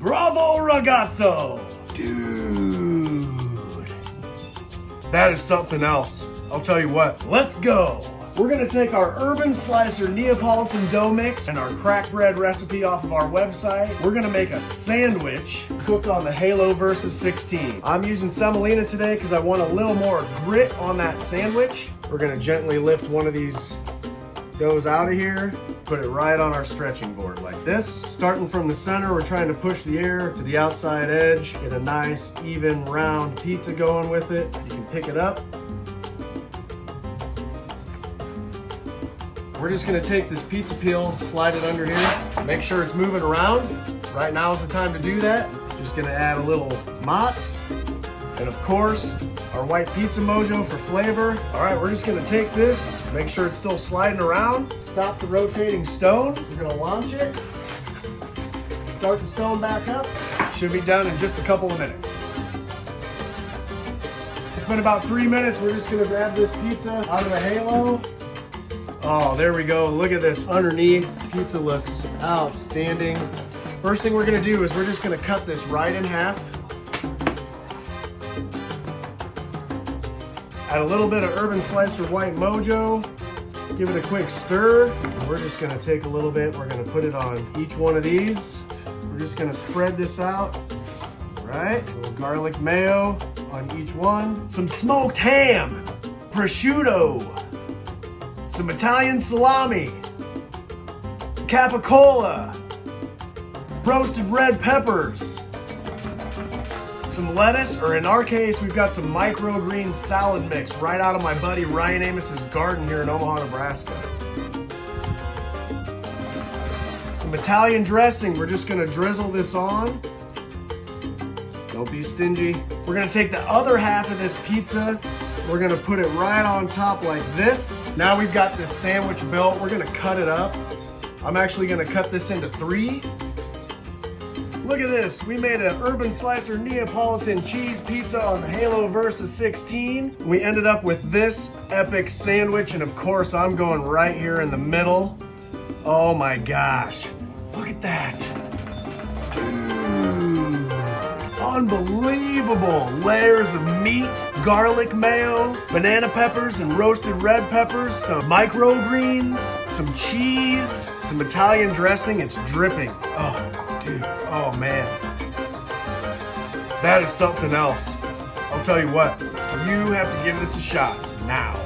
Bravo Ragazzo! Dude, that is something else. I'll tell you what, let's go. We're gonna take our urban slicer Neapolitan dough mix and our crack bread recipe off of our website. We're gonna make a sandwich cooked on the Halo Versus 16. I'm using semolina today because I want a little more grit on that sandwich. We're gonna gently lift one of these doughs out of here, put it right on our stretching board like this. Starting from the center, we're trying to push the air to the outside edge, get a nice, even, round pizza going with it. You can pick it up. We're just gonna take this pizza peel, slide it under here, make sure it's moving around. Right now is the time to do that. Just gonna add a little mozz, and of course, our white pizza mojo for flavor. All right, we're just gonna take this, make sure it's still sliding around, stop the rotating stone. We're gonna launch it, start the stone back up. Should be done in just a couple of minutes. It's been about 3 minutes. We're just gonna grab this pizza out of the halo. Oh, there we go. Look at this underneath. Pizza looks outstanding. First thing we're gonna do is we're just gonna cut this right in half. Add a little bit of Urban Slicer White Mojo. Give it a quick stir. We're just gonna take a little bit. We're gonna put it on each one of these. We're just gonna spread this out. All right, a little garlic mayo on each one. Some smoked ham, prosciutto, some Italian salami, Capocollo, roasted red peppers, some lettuce, or in our case, we've got some microgreen salad mix right out of my buddy Ryan Amos's garden here in Omaha, Nebraska. Some Italian dressing, we're just gonna drizzle this on. Don't be stingy. We're gonna take the other half of this pizza, we're gonna put it right on top like this. Now we've got this sandwich built, we're gonna cut it up. I'm actually gonna cut this into 3. Look at this, we made an Urban Slicer Neapolitan cheese pizza on the Halo Versus 16. We ended up with this epic sandwich, and of course I'm going right here in the middle. Oh my gosh, look at that. Dude, unbelievable. Layers of meat, garlic mayo, banana peppers and roasted red peppers, some microgreens, some cheese, some Italian dressing. It's dripping. Oh, dude. Oh, man. That is something else. I'll tell you what, you have to give this a shot now.